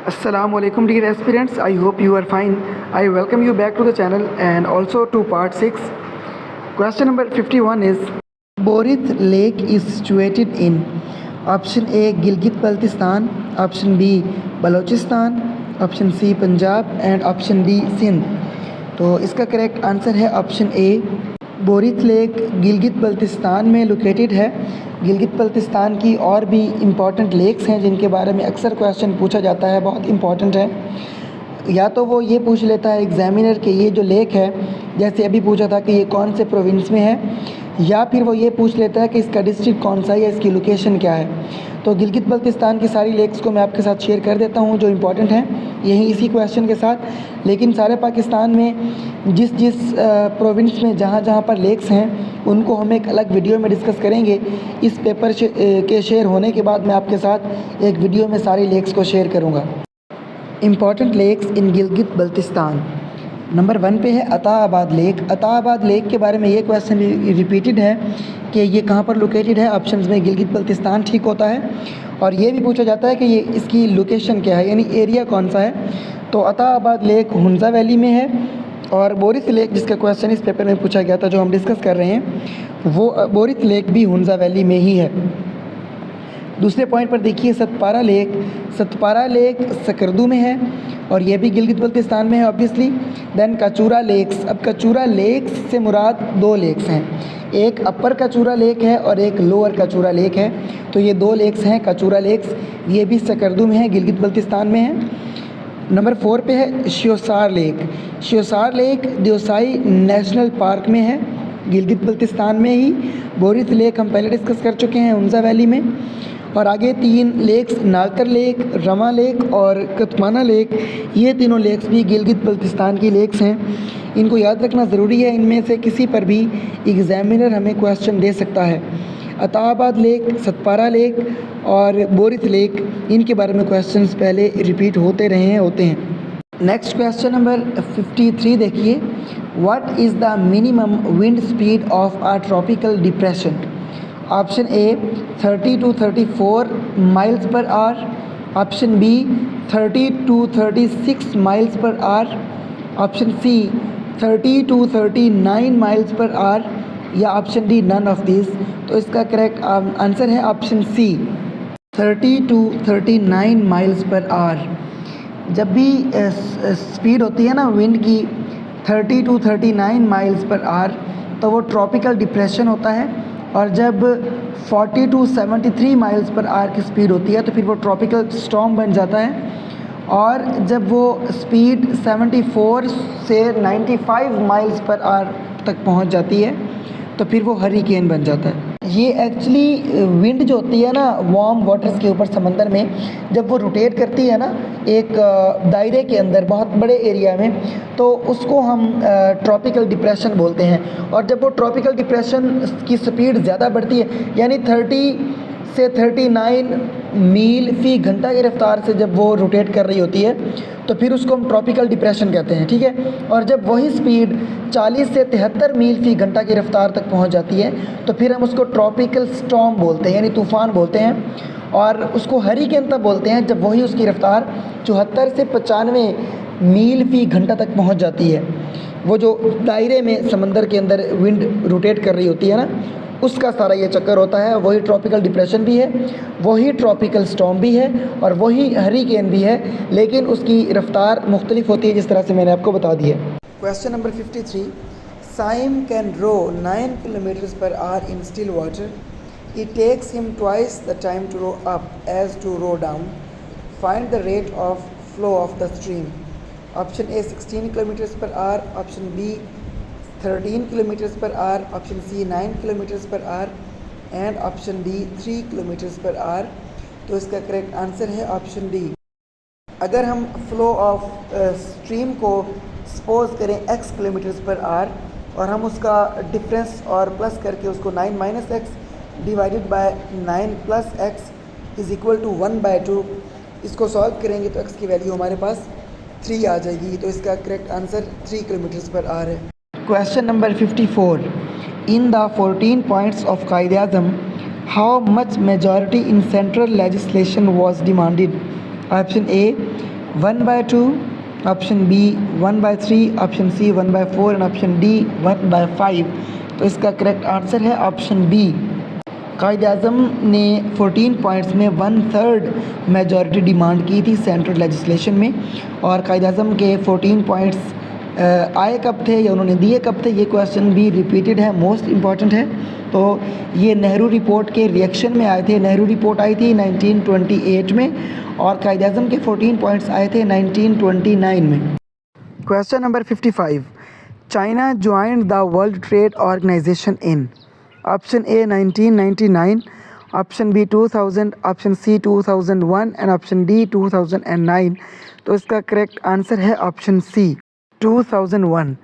Assalamu alaikum dear aspirants, I hope you are fine. I welcome you back to the channel and also to part 6. Question number 51 is Borith Lake is situated in option A Gilgit Baltistan, option B Balochistan, option C Punjab and option D Sindh. तो इसका correct answer है option A. Borith lake Gilgit Baltistan में located है। गिलगित बल्तिस्तान की और भी important lakes हैं जिनके बारे में अक्सर क्वेश्चन पूछा जाता है, बहुत इम्पॉर्टेंट है। या तो वो ये पूछ लेता है एग्जामिनर कि ये जो लेक है, जैसे अभी पूछा था कि ये कौन से प्रोविंस में है, या फिर वो ये पूछ लेता है कि इसका डिस्ट्रिक्ट कौन सा है या इसकी लोकेशन क्या है। तो गिलगित बल्तिस्तान की सारी लेक्स को मैं आपके साथ शेयर कर देता हूँ जो इम्पोर्टेंट हैं यही इसी क्वेश्चन के साथ। लेकिन सारे पाकिस्तान में जिस जिस प्रोविंस में जहाँ जहाँ पर लेक्स हैं उनको हम एक अलग वीडियो में डिस्कस करेंगे। इस पेपर के शेयर होने के बाद मैं आपके साथ एक वीडियो में सारी लेक्स को शेयर करूँगा। इम्पॉर्टेंट लेक्स इन गिलगित बल्तिस्तान। नंबर 1 पे है अताबाद लेक। अताबाद लेक के बारे में ये क्वेश्चन रिपीटेड है कि ये कहाँ पर लोकेटेड है। ऑप्शंस में गिलगित बल्तिस्तान ठीक होता है। और ये भी पूछा जाता है कि ये इसकी लोकेशन क्या है, यानी एरिया कौन सा है। तो अताबाद लेक हुंजा वैली में है। और बोरिथ लेक जिसका क्वेश्चन इस पेपर में पूछा गया था जो हम डिस्कस कर रहे हैं, वो बोरिथ लेक भी हुंजा वैली में ही है। दूसरे पॉइंट पर देखिए सतपारा लेक। सतपारा लेक सकरदू में है और ये भी गिलगित बल्तिस्तान में है ऑब्वियसली। Then Kachura lakes. अब कचूरा लेक्स से मुराद 2 लेक्स हैं, एक अपर कचूरा लेक है और एक लोअर कचूरा लेक है। तो ये 2 लेक्स हैं कचूरा लेक्स, ये भी सकरदू में है, गिलगित बल्तिस्तान में है। नंबर 4 पे है Sheosar lake. Sheosar lake Deosai national park में है, गिलगित बल्तिस्तान में ही। बोरिथ लेक हम पहले डिस्कस कर चुके हैं हुंजा वैली में। और आगे 3 lakes Nalkar lake, Rama lake और कतमाना लेक, ये तीनों लेक्स भी गिलगित बल्तिस्तान की लेक्स हैं। इनको याद रखना ज़रूरी है, इनमें से किसी पर भी एग्ज़ामिनर हमें क्वेश्चन दे सकता है। अताबाद लेक, सतपारा लेक और बोरिथ लेक, इनके बारे में क्वेश्चंस पहले रिपीट होते हैं। नेक्स्ट क्वेश्चन नंबर 53 देखिए। What is the minimum wind speed of a tropical depression. Option A 30 to 34 miles per hour, option B 30 to 36 miles per hour, option C 30 to 39 miles per hour, या option D none of this. तो इसका correct answer है option C 30 to 39 miles per hour. जब भी speed होती है ना wind की 30 to 39 माइल्स पर आवर तो वो ट्रॉपिकल डिप्रेशन होता है। और जब 40 to 73 माइल्स पर आवर की स्पीड होती है तो फिर वो ट्रॉपिकल स्टॉर्म बन जाता है। और जब वो स्पीड 74 से 95 माइल्स पर आवर तक पहुंच जाती है तो फिर वो हरिकेन बन जाता है। ये एक्चुअली विंड जो होती है ना वार्म वाटर्स के ऊपर समंदर में, जब वो रोटेट करती है ना एक दायरे के अंदर बहुत बड़े एरिया में, तो उसको हम ट्रॉपिकल डिप्रेशन बोलते हैं। और जब वो ट्रॉपिकल डिप्रेशन की स्पीड ज़्यादा बढ़ती है, यानी 30 से 39 मील फी घंटा की रफ्तार से जब वो रोटेट कर रही होती है तो फिर उसको हम ट्रॉपिकल डिप्रेशन कहते हैं, ठीक है। और जब वही स्पीड 40 से 73 मील फी घंटा की रफ्तार तक पहुंच जाती है तो फिर हम उसको ट्रॉपिकल स्टॉर्म बोलते हैं, यानी तूफ़ान बोलते हैं। और उसको हरिकेन तब बोलते हैं जब वही उसकी रफ्तार 74 से 95 मील फी घंटा तक पहुंच जाती है। वो जो दायरे में समंदर के अंदर विंड रोटेट कर रही होती है ना, उसका सारा ये चक्कर होता है। वही ट्रॉपिकल डिप्रेशन भी है, वही ट्रॉपिकल स्टॉर्म भी है और वही हरिकेन भी है, लेकिन उसकी रफ्तार मुख्तलिफ होती है जिस तरह से मैंने आपको बता दी है। Question number 53। Saim can row 9 kilometres per hour in still water. It takes him twice the time to row up as to row down. Find the rate of flow of the stream. Option A 16 kilometres per hour, option B 13 kilometres per hour, option C 9 kilometres per hour and option D 3 kilometres per hour. तो इसका correct answer है option D. अगर हम flow of stream को suppose करें x kilometres per hour और हम उसका डिफरेंस और प्लस करके उसको 9 minus x divided by 9 plus x is equal to 1/2, इसको सॉल्व करेंगे तो x की वैल्यू हमारे पास 3 आ जाएगी। तो इसका correct answer 3 kilometres per our है। Question number 54. In the 14 points of Qaid-e-Azam, how much majority in central legislation was demanded? Option A 1/2, option B 1/3, option C 1/4 and option D 1/5। तो इसका correct answer है option B. Quaid Azam ने 14 points में 1/3 majority demand की थी central legislation में। और कायद आज़म के 14 पॉइंट्स आए कब थे या उन्होंने दिए कब थे, ये क्वेश्चन भी रिपीटेड है, मोस्ट इम्पॉर्टेंट है। तो ये नेहरू रिपोर्ट के रिएक्शन में आए थे। नेहरू रिपोर्ट आई थी 1928 में और कायद आज़म के 14 पॉइंट्स आए थे 1929 में। Question number 55, China joined the World trade Organization in. Option A 1999, option B 2000, option C 2001 and option D 2009। तो इसका करेक्ट आंसर है ऑप्शन सी 2001।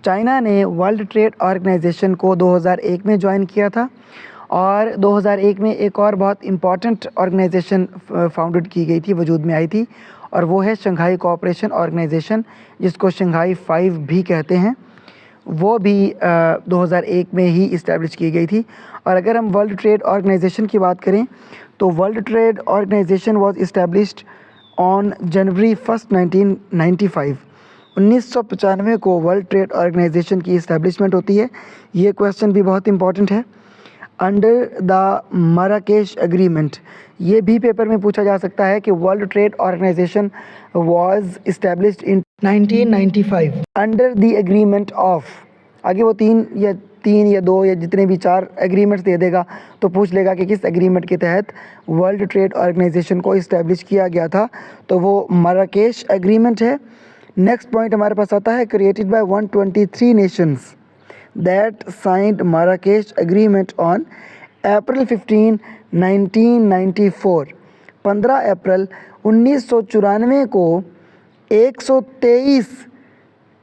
चाइना ने वर्ल्ड ट्रेड ऑर्गेनाइजेशन को 2001 में ज्वाइन किया था। और 2001 में एक और बहुत इम्पॉर्टेंट ऑर्गेनाइजेशन फाउंडेड की गई थी, वजूद में आई थी, और वो है शंघाई कोऑपरेशन ऑर्गेनाइजेशन, जिसको शंघाई 5 भी कहते हैं। वो भी 2001 में ही इस्टेब्लिश की गई थी। और अगर हम वर्ल्ड ट्रेड ऑर्गेनाइजेशन की बात करें तो World trade organisation was established on January 1 1995। 1995 को वर्ल्ड ट्रेड ऑर्गेनाइजेशन की इस्टेब्लिशमेंट होती है। ये क्वेश्चन भी बहुत इंपॉर्टेंट है। अंडर द मराकेश एग्रीमेंट, ये भी पेपर में पूछा जा सकता है कि World trade organisation was established in 1995 under the agreement of, आगे वो तीन या दो या जितने भी 4 एग्रीमेंट्स दे देगा तो पूछ लेगा कि किस एग्रीमेंट के तहत वर्ल्ड ट्रेड ऑर्गेनाइजेशन को इस्टेब्लिश किया गया था। तो वो मराकेश एग्रीमेंट है। नेक्स्ट पॉइंट हमारे पास आता है, created by 123 Nations that signed Marrakesh agreement on April 15 1994। 15 अप्रैल 1994 को 123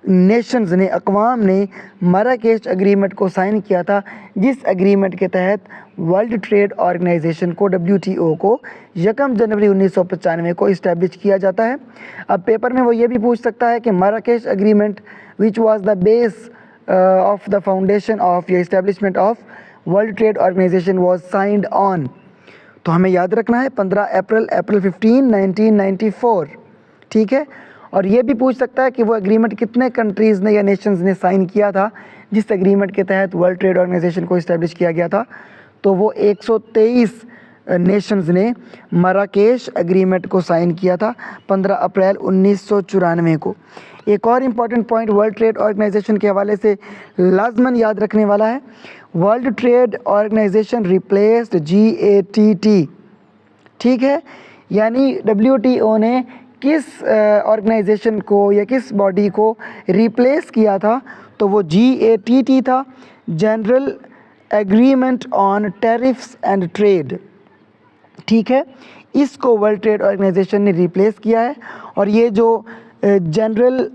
नेशंस ने, अक़वाम ने मराकेश एग्रीमेंट को साइन किया था, जिस एग्रीमेंट के तहत वर्ल्ड ट्रेड ऑर्गेनाइजेशन को, WTO को 1 जनवरी 1995 को इस्टेब्लिश किया जाता है। अब पेपर में वो ये भी पूछ सकता है कि Marrakesh agreement which was the base of the foundation of या establishment of world trade organisation was signed on. तो हमें याद रखना है 15 अप्रैल 15 1994, ठीक है। और ये भी पूछ सकता है कि वो एग्रीमेंट कितने कंट्रीज़ ने या नेशंस ने साइन किया था, जिस एग्रीमेंट के तहत वर्ल्ड ट्रेड ऑर्गेनाइजेशन को इस्टेब्लिश किया गया था। तो वो 123 नेशंस ने मराकेश एग्रीमेंट को साइन किया था 15 अप्रैल 1994 को। एक और important point World trade Organization के हवाले से लाजमन याद रखने वाला है, World trade Organization replaced GATT, ठीक है। यानी WTO ने किस ऑर्गेनाइजेशन को या किस बॉडी को रिप्लेस किया था, तो वो GATT था, general agreement on tariffs and trade, ठीक है। इसको वर्ल्ड ट्रेड ऑर्गेनाइजेशन ने रिप्लेस किया है। और ये जो general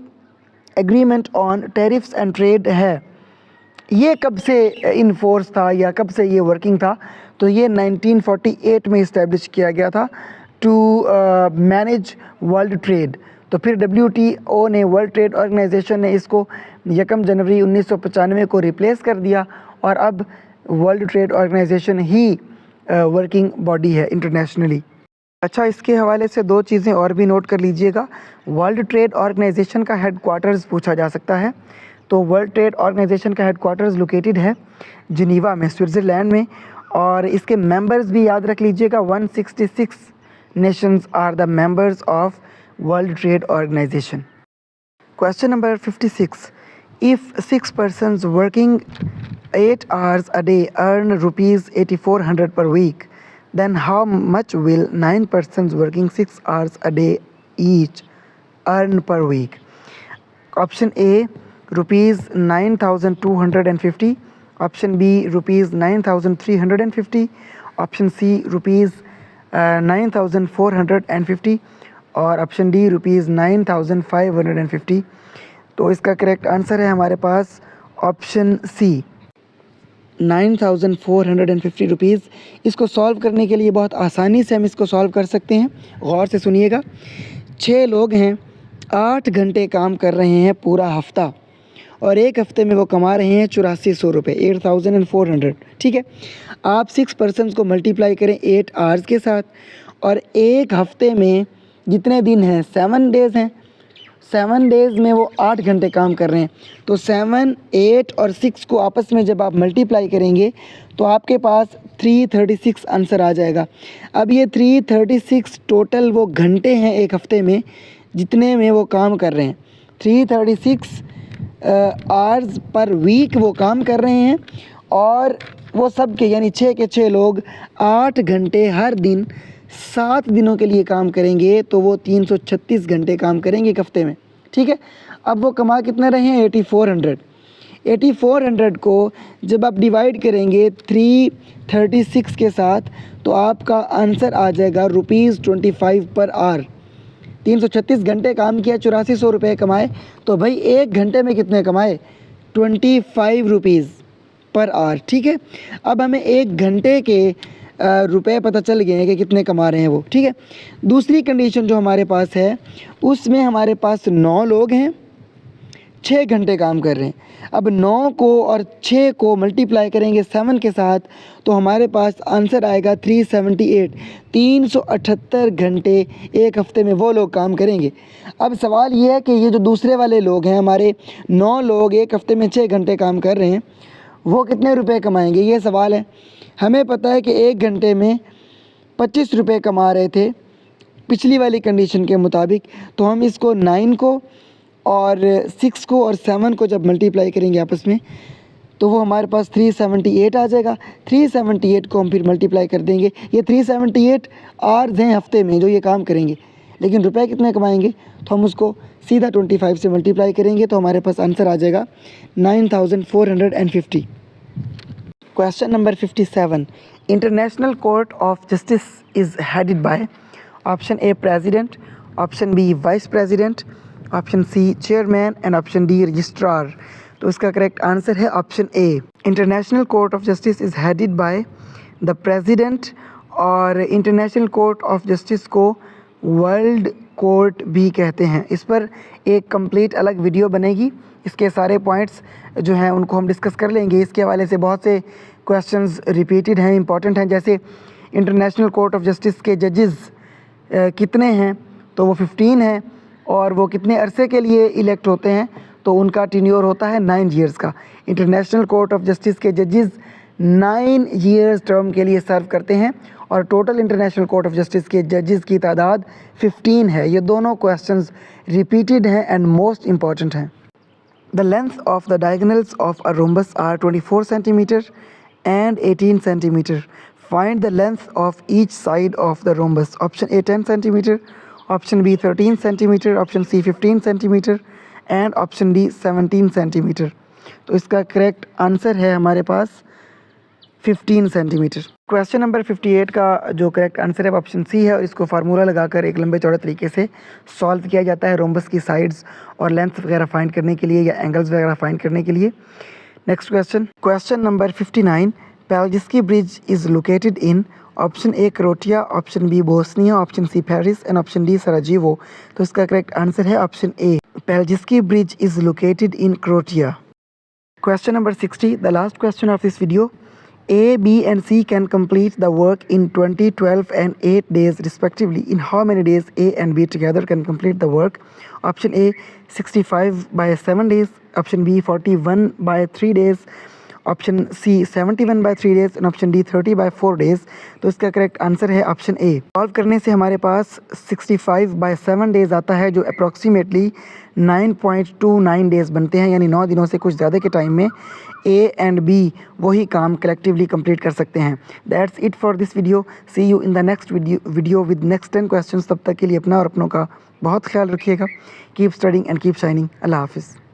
agreement on tariffs and trade है, ये कब से इन फोर्स था या कब से ये वर्किंग था, तो ये 1948 में इस्टेब्लिश किया गया था टू मैनेज वर्ल्ड ट्रेड। तो फिर WTO ने, वर्ल्ड ट्रेड ऑर्गेनाइजेशन ने इसको 1 जनवरी 1995 को रिप्लेस कर दिया और अब वर्ल्ड ट्रेड ऑर्गेनाइजेशन ही वर्किंग बॉडी है इंटरनेशनली। अच्छा, इसके हवाले से 2 चीज़ें और भी नोट कर लीजिएगा। वर्ल्ड ट्रेड ऑर्गेनाइजेशन का हेडक्वार्टर्स पूछा जा सकता है। तो वर्ल्ड ट्रेड ऑर्गेनाइजेशन का हेडक्वार्टर्स लोकेटेड है जिनीवा में, स्विट्ज़रलैंड में। और इसके मेंबर्स भी याद रख लीजिएगा, 166 nations are the members of World Trade Organization. Question number 56. If 6 persons working 8 hours a day earn rupees 8400 per week, then how much will 9 persons working 6 hours a day each earn per week? Option A, rupees 9250. Option B, rupees 9350. Option C, rupees 9450 और option D rupees 9550। तो इसका correct answer है हमारे पास option C 9450 rupees. इसको solve करने के लिए बहुत आसानी से हम इसको सॉल्व कर सकते हैं। गौर से सुनिएगा, 6 लोग हैं, 8 घंटे काम कर रहे हैं पूरा हफ्ता, और एक हफ्ते में वो कमा रहे हैं 8400 रुपये, 8400, ठीक है। आप 6 पर्सन्स को मल्टीप्लाई करें 8 आवर्स के साथ, और एक हफ्ते में जितने दिन हैं 7 डेज़ हैं, 7 डेज़ में वो 8 घंटे काम कर रहे हैं। तो 7, 8 और 6 को आपस में जब आप मल्टीप्लाई करेंगे तो आपके पास 336 आंसर आ जाएगा। अब ये 336 टोटल वो घंटे हैं एक हफ़्ते में जितने में वो काम कर रहे हैं। 336 आवर्स पर वीक वो काम कर रहे हैं और वो सब के यानी 6 के 6 लोग 8 घंटे हर दिन 7 दिनों के लिए काम करेंगे तो वो 336 घंटे काम करेंगे एक हफ़्ते में। ठीक है, अब वो कमा कितने रहे हैं 8400। 8400 को जब आप डिवाइड करेंगे 336 के साथ तो आपका आंसर आ जाएगा ₹25 पर आवर। 336 घंटे काम किया, 8400 रुपये कमाए, तो भाई एक घंटे में कितने कमाए 25 रुपीज़ पर आवर। ठीक है, अब हमें एक घंटे के रुपए पता चल गए हैं कि कितने कमा रहे हैं वो। ठीक है, दूसरी कंडीशन जो हमारे पास है उसमें हमारे पास 9 लोग हैं, 6 घंटे काम कर रहे हैं। अब 9 को और 6 को मल्टीप्लाई करेंगे 7 के साथ तो हमारे पास आंसर आएगा 378। 378 घंटे एक हफ़्ते में वो लोग काम करेंगे। अब सवाल ये है कि ये जो दूसरे वाले लोग हैं, हमारे 9 लोग एक हफ़्ते में 6 घंटे काम कर रहे हैं, वो कितने रुपए कमाएंगे, ये सवाल है। हमें पता है कि एक घंटे में 25 रुपये कमा रहे थे पिछली वाली कंडीशन के मुताबिक, तो हम इसको 9 को और 6 को और 7 को जब मल्टीप्लाई करेंगे आपस में तो वो हमारे पास 378 आ जाएगा। 378 को हम फिर मल्टीप्लाई कर देंगे। ये 378 आवर्स हैं हफ्ते में जो ये काम करेंगे, लेकिन रुपए कितने कमाएंगे तो हम उसको सीधा 25 से मल्टीप्लाई करेंगे तो हमारे पास आंसर आ जाएगा 9450। Question number 57, International Court of Justice is headed by option A president, option B vice president, option C chairman and option D registrar. तो इसका करेक्ट आंसर है option A. International Court of Justice is headed by the president, और International Court of Justice को World Court भी कहते हैं। इस पर एक कंप्लीट अलग वीडियो बनेगी, इसके सारे पॉइंट्स जो हैं उनको हम डिस्कस कर लेंगे। इसके हवाले से बहुत से क्वेश्चंस रिपीटेड हैं, इंपॉर्टेंट हैं, जैसे इंटरनेशनल कोर्ट ऑफ जस्टिस के जजेस कितने हैं, तो वो 15 हैं, और वो कितने अरसे के लिए इलेक्ट होते हैं, तो उनका टेन्योर होता है 9 ईयर्स का। इंटरनेशनल कोर्ट ऑफ जस्टिस के जजेस 9 ईयर्स टर्म के लिए सर्व करते हैं, और total International Court of Justice के जजेस की तादाद 15 है। ये दोनों क्वेश्चंस रिपीटेड हैं एंड मोस्ट इंपॉर्टेंट हैं। The length of the diagonals of a rhombus are 24 centimetre and 18 centimeter. Find the length of each side of the rhombus. Option A 10 centimeter, option B 13 centimeter, option C 15 centimeter and option D 17 centimeter. तो इसका correct answer है हमारे पास 15 centimetre. Question number 58 का जो correct answer है option सी है, और इसको फार्मूला लगाकर एक लंबे चौड़े तरीके से सॉल्व किया जाता है रोम्बस की साइड्स और लेंथ वगैरह फाइंड करने के लिए या एंगल्स वगैरह फाइंड करने के लिए। Next question number 59, Peljesac bridge is located in option A Croatia, option B Bosnia, option C Paris and option D Sarajevo. तो इसका करेक्ट आंसर है option A, Peljesac bridge is located in Croatia. Question number 60, the last question of this video. A, B and C can complete the work in 20, 12 and 8 days respectively. In how many days A and B together can complete the work? Option A 65 by 7 days, option B 41 by 3 days, option C 71 by 3 days and option D 30 by 4 days। तो इसका correct answer है option A. Solve करने से हमारे पास 65 by 7 days आता है, जो approximately 9.29 days बनते हैं, यानी 9 दिनों से कुछ ज़्यादा के टाइम में ए एंड बी वही काम कलेक्टिवली कंप्लीट कर सकते हैं। That's it for this video. See you in the next video with next 10 questions. तब तक के लिए अपना और अपनों का बहुत ख्याल रखिएगा। Keep studying and keep shining. अल्लाह हाफिज़।